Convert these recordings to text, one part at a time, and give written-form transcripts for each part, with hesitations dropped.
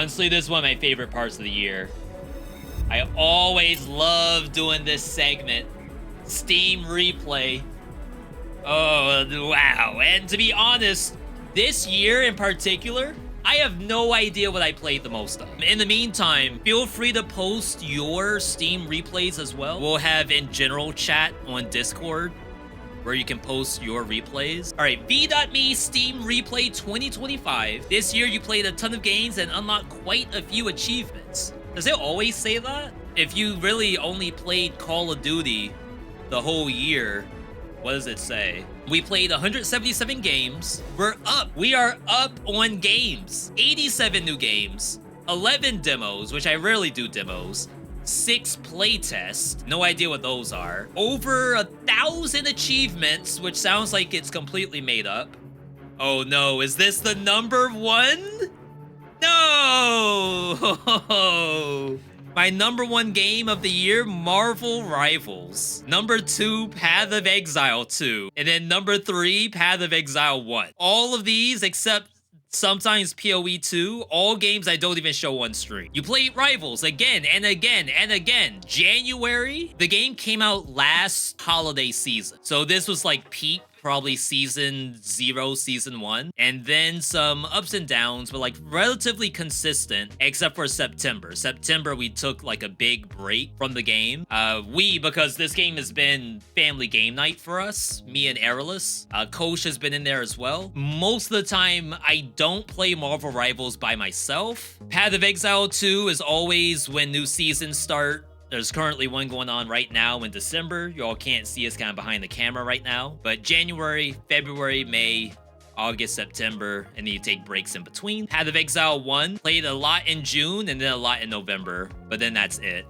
Honestly, this is one of my favorite parts of the year. I always love doing this segment. Steam replay. Oh, wow. And to be honest, this year in particular, I have no idea what I played the most of. In the meantime, feel free to post your Steam replays as well. We'll have in general chat on Discord where you can post your replays. All right, Veedotme Steam Replay 2025. This year you played a ton of games and unlocked quite a few achievements. Does it always say that? If you really only played Call of Duty the whole year, what does it say? We played 177 games. We're up. We are up on games. 87 new games, 11 demos, which I rarely do demos, 6 playtests, no idea what those are, over 1,000 achievements, which sounds like it's completely made up. Oh no, is this the number one? No! My number one game of the year, Marvel Rivals. Number 2, Path of Exile 2. And then number 3, Path of Exile 1. All of these, except sometimes PoE 2, all games I don't even show on stream. You played Rivals again and again and again. January, the game came out last holiday season. So this was like peak, probably season 0, season 1. And then some ups and downs, but like relatively consistent, except for September. September, we took like a big break from the game. Because this game has been family game night for us, me and Aerolus. Kosh has been in there as well. Most of the time, I don't play Marvel Rivals by myself. Path of Exile 2 is always when new seasons start. There's currently one going on right now in December. You all can't see us kind of behind the camera right now. But January, February, May, August, September, and then you take breaks in between. Path of Exile 1, played a lot in June and then a lot in November, but then that's it.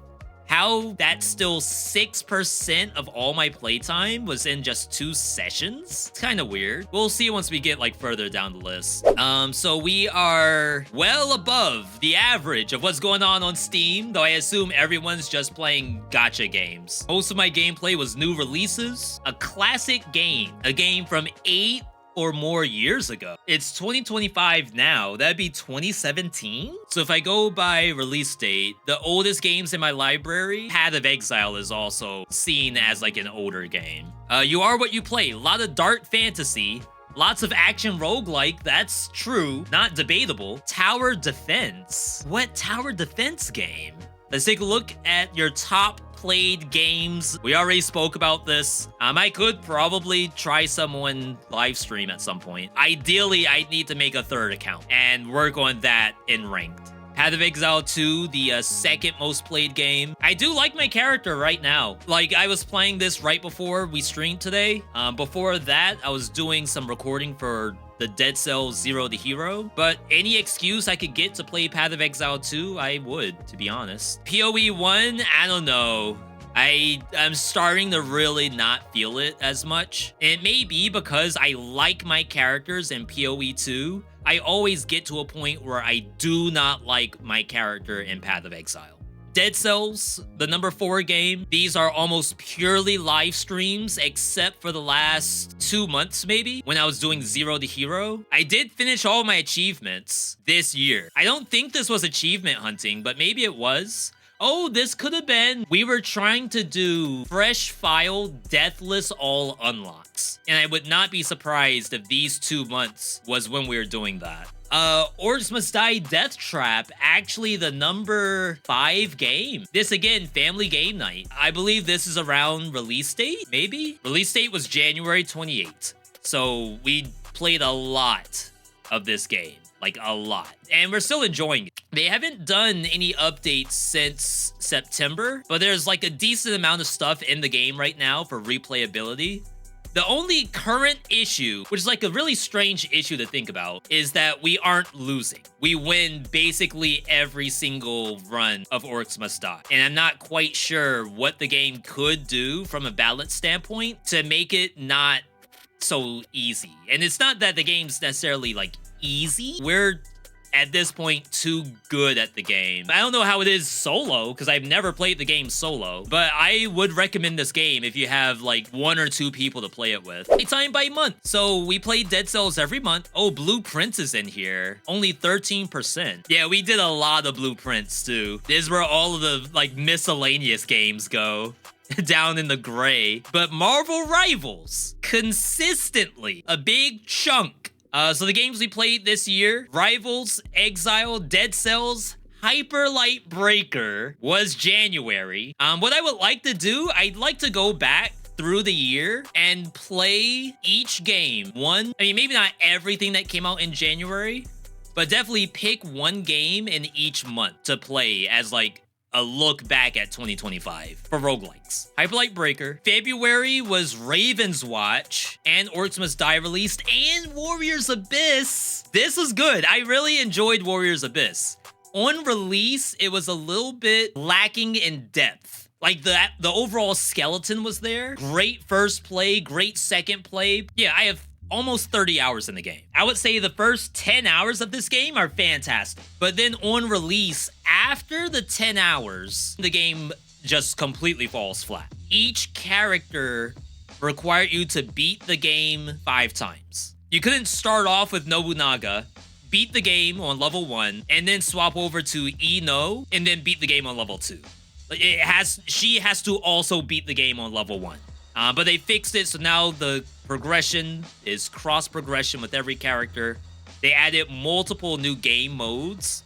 How that's still 6% of all my playtime was in just 2 sessions? It's kind of weird. We'll see once we get like further down the list. So we are well above the average of what's going on Steam, though I assume everyone's just playing gacha games. Most of my gameplay was new releases, a classic game, a game from 8 or more years ago. It's 2025 now. That'd be 2017. So if I go by release date, the oldest games in my library, Path of Exile is also seen as like an older game. You are what you play. A lot of dark fantasy. Lots of action roguelike, that's true, not debatable. Tower defense. What tower defense game? Let's take a look at your top played games. We already spoke about this. I could probably try someone live stream at some point. Ideally, I need to make a 3rd account and work on that in ranked. Path of Exile 2, the second most played game. I do like my character right now. Like, I was playing this right before we streamed today. Before that, I was doing some recording for the Dead Cells Zero the Hero, but any excuse I could get to play Path of Exile 2, I would, to be honest. PoE 1, I don't know. I'm starting to really not feel it as much. It may be because I like my characters in PoE 2. I always get to a point where I do not like my character in Path of Exile. Dead Cells, the number 4 game, these are almost purely live streams, except for the last 2 months, maybe, when I was doing Zero the Hero. I did finish all my achievements this year. I don't think this was achievement hunting, but maybe it was. Oh, this could have been. We were trying to do fresh file, deathless all unlocks. And I would not be surprised if these 2 months was when we were doing that. Orcs Must Die Death Trap, actually the number 5 game. This again, family game night. I believe this is around release date, maybe? Release date was January 28th. So we played a lot of this game. Like a lot. And we're still enjoying it. They haven't done any updates since September, but there's like a decent amount of stuff in the game right now for replayability. The only current issue, which is like a really strange issue to think about, is that we aren't losing. We win basically every single run of Orcs Must Die. And I'm not quite sure what the game could do from a balance standpoint to make it not so easy. And it's not that the game's necessarily like easy. We're at this point, too good at the game. I don't know how it is solo, because I've never played the game solo, but I would recommend this game if you have like 1 or 2 people to play it with. Time by month. So we play Dead Cells every month. Oh, Blueprints is in here. Only 13%. Yeah, we did a lot of Blueprints too. This is where all of the like miscellaneous games go. Down in the gray. But Marvel Rivals, consistently a big chunk. So the games we played this year, Rivals, Exile, Dead Cells, Hyper Light Breaker was January. What I would like to do, I'd like to go back through the year and play each game. Maybe not everything that came out in January, but definitely pick one game in each month to play as like a look back at 2025 for roguelikes. Hyper Light Breaker. February was Raven's Watch and Orcs Must Die released, and Warriors Abyss. This was good. I really enjoyed Warriors Abyss. On release, it was a little bit lacking in depth. Like the overall skeleton was there. Great first play, great second play. Yeah, I have almost 30 hours in the game. I would say the first 10 hours of this game are fantastic. But then on release, after the 10 hours, the game just completely falls flat. Each character required you to beat the game 5 times. You couldn't start off with Nobunaga, beat the game on level 1, and then swap over to Ino, and then beat the game on level 2. She has to also beat the game on level 1. But they fixed it, so now the progression is cross-progression with every character. They added multiple new game modes.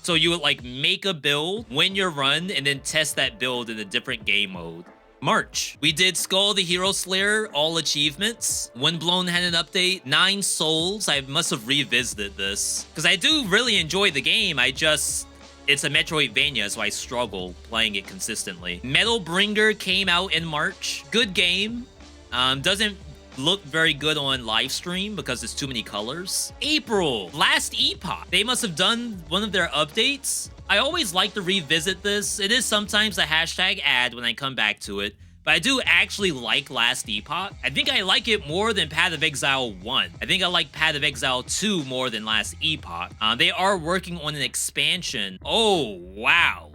So you would like make a build, win your run, and then test that build in a different game mode. March. We did Skull the Hero Slayer, all achievements. Windblown had an update. 9 Souls. I must have revisited this, because I do really enjoy the game. It's a Metroidvania, so I struggle playing it consistently. Metal Bringer came out in March. Good game. Doesn't look very good on live stream because it's too many colors. April. Last Epoch. They must have done one of their updates. I always like to revisit this. It is sometimes a hashtag ad when I come back to it, but I do actually like Last Epoch. I think I like it more than Path of Exile 1. I think I like Path of Exile 2 more than Last Epoch. They are working on an expansion. Oh, wow.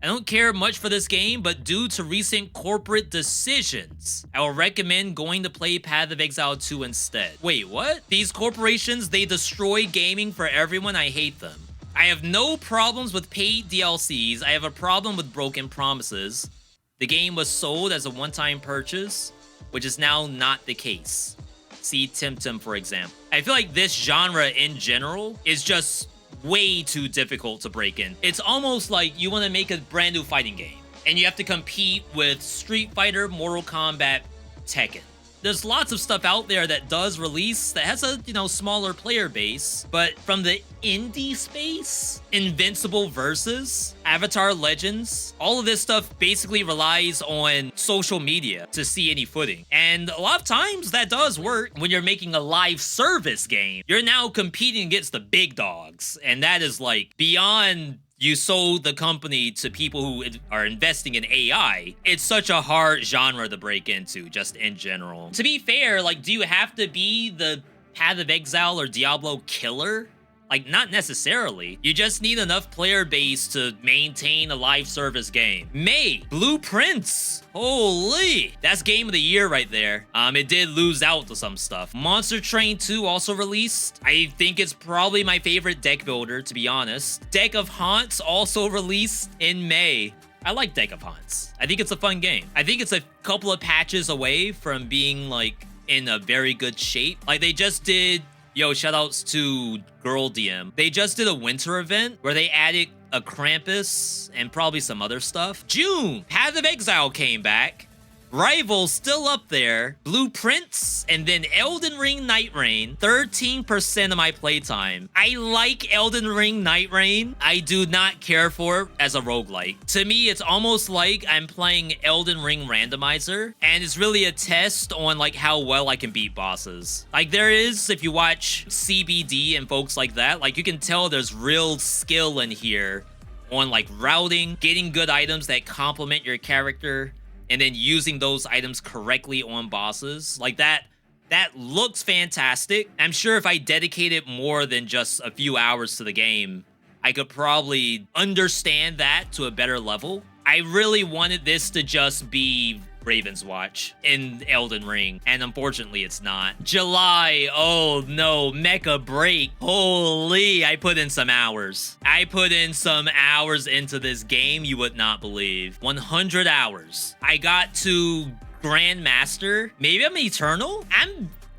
I don't care much for this game, but due to recent corporate decisions, I will recommend going to play Path of Exile 2 instead. Wait, what? These corporations, they destroy gaming for everyone. I hate them. I have no problems with paid DLCs. I have a problem with broken promises. The game was sold as a one-time purchase, which is now not the case. See Temtem, for example. I feel like this genre in general is just way too difficult to break in. It's almost like you want to make a brand new fighting game, and you have to compete with Street Fighter, Mortal Kombat, Tekken. There's lots of stuff out there that does release that has a, smaller player base, but from the indie space, Invincible Versus, Avatar Legends, all of this stuff basically relies on social media to see any footing. And a lot of times that does work when you're making a live service game. You're now competing against the big dogs, and that is like beyond you sold the company to people who are investing in AI. It's such a hard genre to break into, just in general. To be fair, like, do you have to be the Path of Exile or Diablo killer? Like, not necessarily. You just need enough player base to maintain a live service game. May, Blueprints. Holy, that's game of the year right there. It did lose out to some stuff. Monster Train 2 also released. I think it's probably my favorite deck builder, to be honest. Deck of Haunts also released in May. I like Deck of Haunts. I think it's a fun game. I think it's a couple of patches away from being like in a very good shape. Like they just did, shoutouts to Girl DM. They just did a winter event where they added a Krampus and probably some other stuff. June, Path of Exile came back. Rivals still up there. Blueprints, and then Elden Ring Night Rain. 13% of my playtime. I like Elden Ring Night Rain. I do not care for it as a roguelike. To me, it's almost like I'm playing Elden Ring Randomizer, and it's really a test on like how well I can beat bosses. Like there is, if you watch CBD and folks like that, like you can tell there's real skill in here on like routing, getting good items that complement your character, and then using those items correctly on bosses. Like that That looks fantastic. I'm sure if I dedicated more than just a few hours to the game, I could probably understand that to a better level. I really wanted this to just be Raven's Watch in Elden Ring, and unfortunately it's not. July, oh no, Mecha Break. Holy, I put in some hours. I put in some hours into this game you would not believe. 100 hours. I got to Grandmaster. Maybe I'm Eternal?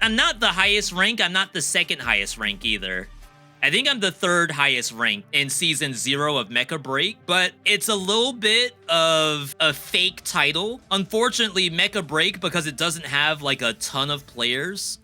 I'm not the highest rank. I'm not the second highest rank either. I think I'm the third highest rank in Season 0 of Mecha Break, but it's a little bit of a fake title. Unfortunately, Mecha Break, because it doesn't have like a ton of players,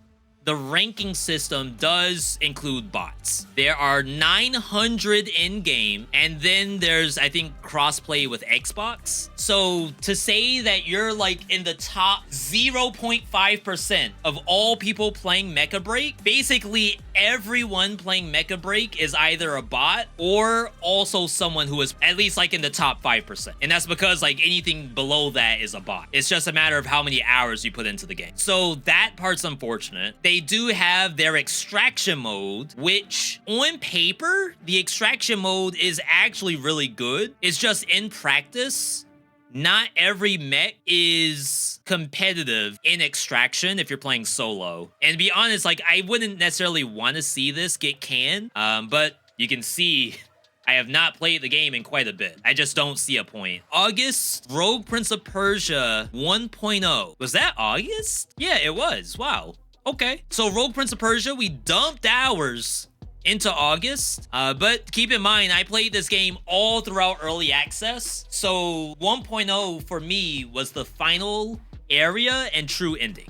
the ranking system does include bots. There are 900 in-game, and then there's, I think, crossplay with Xbox. So to say that you're like in the top 0.5% of all people playing Mecha Break, basically everyone playing Mecha Break is either a bot or also someone who is at least like in the top 5%. And that's because like anything below that is a bot. It's just a matter of how many hours you put into the game. So that part's unfortunate. They do have their extraction mode, which on paper, the extraction mode is actually really good. It's just in practice, not every mech is competitive in extraction if you're playing solo. And to be honest, like I wouldn't necessarily want to see this get canned, but you can see I have not played the game in quite a bit. I just don't see a point. August, Rogue Prince of Persia 1.0. Was that August? Yeah, it was. Wow. Okay. So Rogue Prince of Persia, we dumped hours into August, but keep in mind, I played this game all throughout early access. So 1.0 for me was the final area and true ending.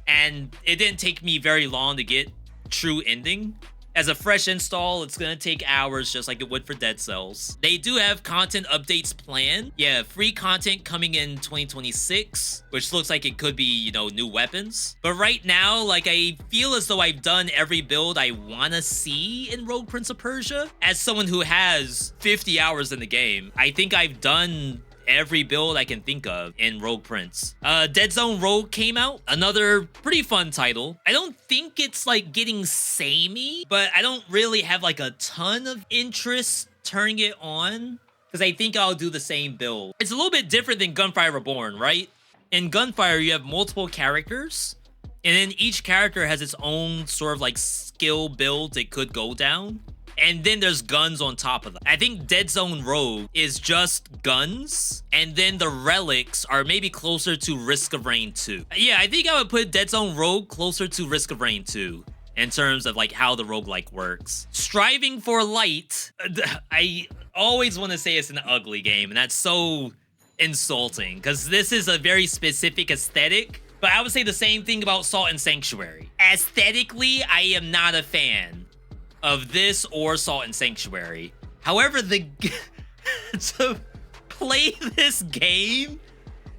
And it didn't take me very long to get true ending. As a fresh install, it's gonna take hours just like it would for Dead Cells. They do have content updates planned. Yeah, free content coming in 2026, which looks like it could be, you know, new weapons. But right now, like I feel as though I've done every build I wanna see in Rogue Prince of Persia. As someone who has 50 hours in the game, I think I've done every build I can think of in Rogue Prince. Dead Zone Rogue came out, another pretty fun title. I don't think it's like getting samey, but I don't really have like a ton of interest turning it on because I think I'll do the same build. It's a little bit different than Gunfire Reborn, right? In Gunfire, you have multiple characters, and then each character has its own sort of like skill build it could go down. And then there's guns on top of that. I think Dead Zone Rogue is just guns, and then the relics are maybe closer to Risk of Rain 2. Yeah, I think I would put Dead Zone Rogue closer to Risk of Rain 2 in terms of like how the roguelike works. Striving for Light, I always want to say it's an ugly game, and that's so insulting because this is a very specific aesthetic. But I would say the same thing about Salt and Sanctuary. Aesthetically, I am not a fan of this or Salt and Sanctuary. However, to play this game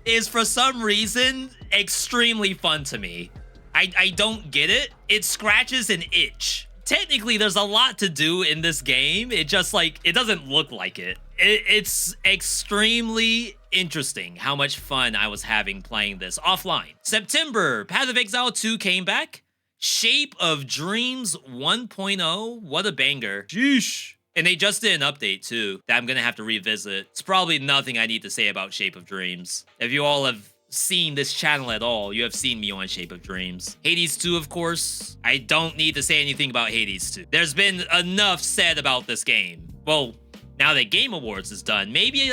is for some reason extremely fun to me. I don't get it. It scratches an itch. Technically, there's a lot to do in this game. It just like, it doesn't look like it. It's extremely interesting how much fun I was having playing this offline. September, Path of Exile 2 came back. Shape of Dreams 1.0, what a banger. Sheesh. And they just did an update too that I'm gonna have to revisit. It's probably nothing I need to say about Shape of Dreams. If you all have seen this channel at all, you have seen me on Shape of Dreams. Hades 2, of course. I don't need to say anything about Hades 2. There's been enough said about this game. Well, now that Game Awards is done, maybe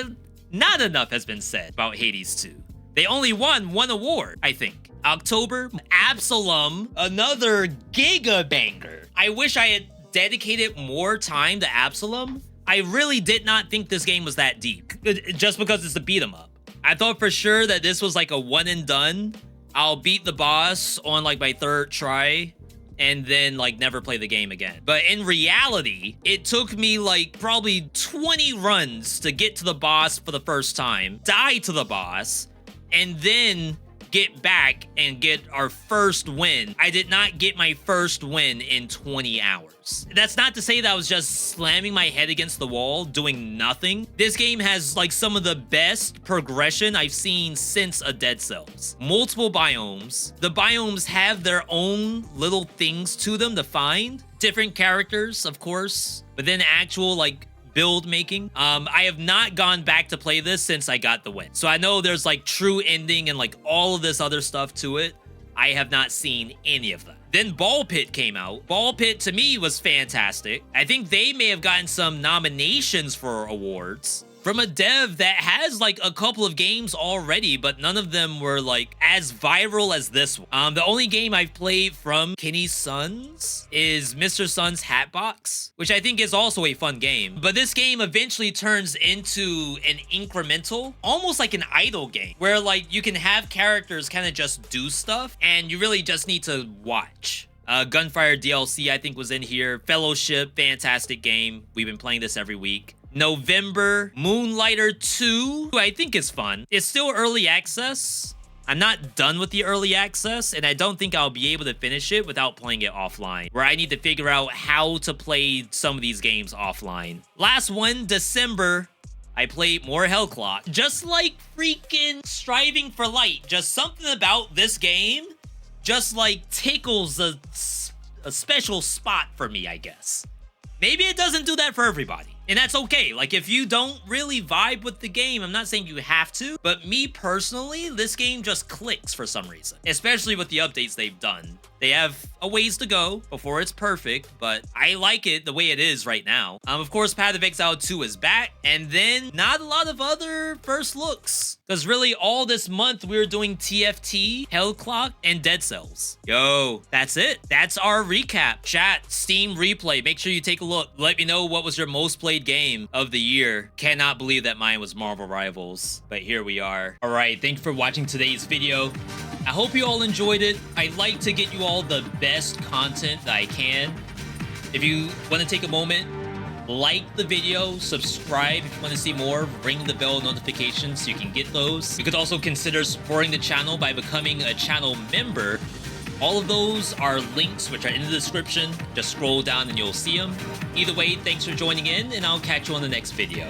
not enough has been said about Hades 2. They only won one award, I think. October, Absalom, another giga banger. I wish I had dedicated more time to Absalom. I really did not think this game was that deep, just because it's a beat 'em up. I thought for sure that this was like a one and done. I'll beat the boss on like my third try and then like never play the game again. But in reality, it took me like probably 20 runs to get to the boss for the first time, die to the boss, and then get back and get our first win. I did not get my first win in 20 hours. That's not to say that I was just slamming my head against the wall, doing nothing. This game has like some of the best progression I've seen since a Dead Cells. Multiple biomes. The biomes have their own little things to them to find. Different characters, of course, but then actual like build making. I have not gone back to play this since I got the win. So I know there's like true ending and like all of this other stuff to it. I have not seen any of that. Then Ball Pit came out. Ball Pit to me was fantastic. I think they may have gotten some nominations for awards from a dev that has like a couple of games already, but none of them were like as viral as this one. The only game I've played from Kenny's Sons is Mr. Sun's Hatbox, which I think is also a fun game. But this game eventually turns into an incremental, almost like an idle game, where like you can have characters kind of just do stuff and you really just need to watch. Gunfire DLC I think was in here. Fellowship, fantastic game. We've been playing this every week. November, Moonlighter 2, I think is fun. It's still early access. I'm not done with the early access, and I don't think I'll be able to finish it without playing it offline, where I need to figure out how to play some of these games offline. Last one, December, I played more Hellclock. Just like freaking Striving for Light, just something about this game just like tickles a special spot for me, I guess. Maybe it doesn't do that for everybody. And that's okay. Like, if you don't really vibe with the game, I'm not saying you have to, but me personally, this game just clicks for some reason, especially with the updates they've done. They have a ways to go before it's perfect, but I like it the way it is right now. Of course, Path of Exile 2 is back, and then not a lot of other first looks. Because really, all this month, we were doing TFT, Hellclock, and Dead Cells. Yo, that's it. That's our recap. Chat, Steam replay. Make sure you take a look. Let me know what was your most played game of the year. Cannot believe that mine was Marvel Rivals, but here we are. All right, thank you for watching today's video. I hope you all enjoyed it. I like to get you all the best content that I can. If you want to take a moment, like the video, subscribe if you want to see more, ring the bell notifications so you can get those. You could also consider supporting the channel by becoming a channel member. All of those are links which are in the description. Just scroll down and you'll see them. Either way, thanks for joining in, and I'll catch you on the next video.